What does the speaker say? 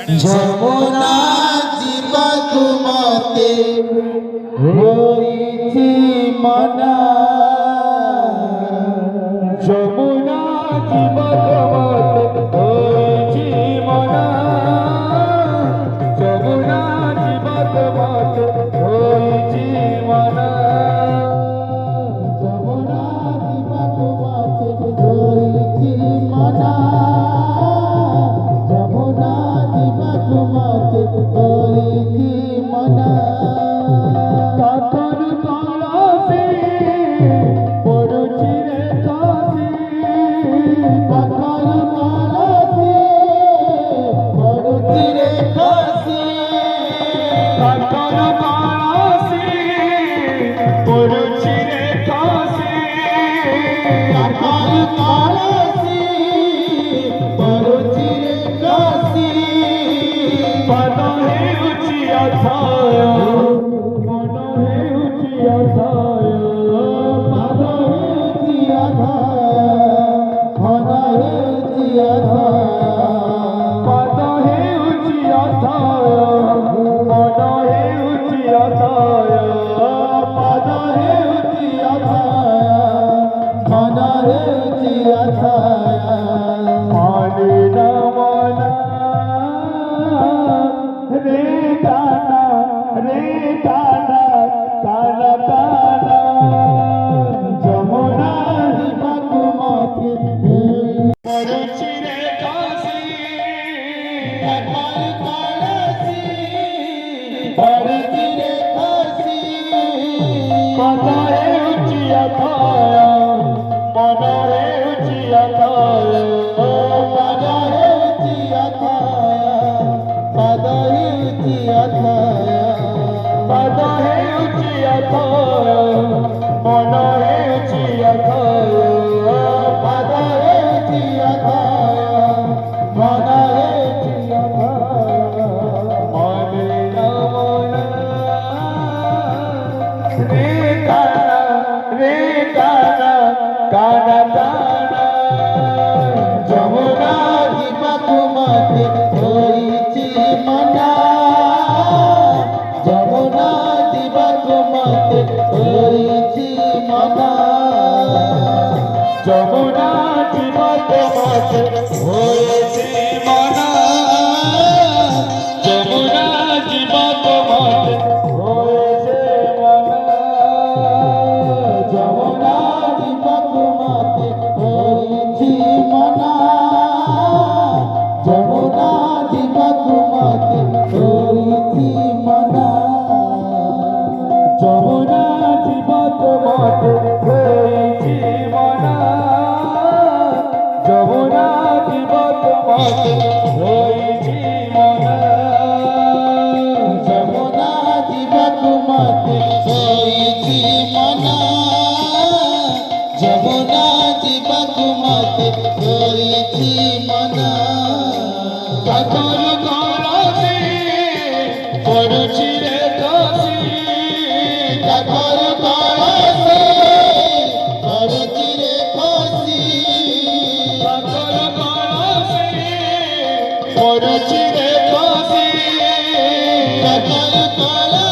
যমুনা জীবক মতে হইছি মনা যমুনা জীবক মতে হইছি মনা যমুনা জীবক মতে হইছি মনা যমুনা জীবক মতে হইছি মনা যমুনা জীবক মতে হইছি মনা কাকর কলসি পড়ুছি রে কাশি কাকর কলসি পড়ুছি রে কাশি কাকর কলসি পড়ুছি রে কাশি কাকর কলসি পড়ুছি রে কাশি পদ হেউছি অথায় মন হেউছি অথায় পদ হেউছি অথায় মন হেউছি অথায় পদ হেউছি অথায় মন হেউছি অথায় পদ হেউছি অথায় মন হেউছি অথায় মানে না মনা রে কানা কানা কানা যমুনা জীবক মতে পড়ুছি রে কাশি কাকর কলসি পড়ুছি রে কাশি কত হেউছি অথায় মন হেউছি অথায় পদ হেউছি অথায় পদ হেউছি অথায় পদ হেউছি অথায় মন হেউছি অথায় পদ হেউছি অথায় মন হেউছি অথায় মনে না মনা রে কানা কানা কানা যমুনা জীবক মতে হইছি মনা যমুনা জীবক মতে হইছি মনা যমুনা জীবক মতে হইছি মনা যমুনা জীবক মতে হইছি মনা যমুনা জীবক মতে হইছি মনা যমুনা জীবক মতে হইছি মনা যমুনা জীবক মতে হইছি মনা যমুনা জীবক মতে হইছি মনা যমুনা জীবক মতে হইছি মনা যমুনা জীবক মতে হইছি মনা কাকর কলসি পড়ুছি রে কাশি কাকর কলসি পড়ুছি রে কাশি কাকর কলসি পড়ুছি রে কাশি কাকর কলসি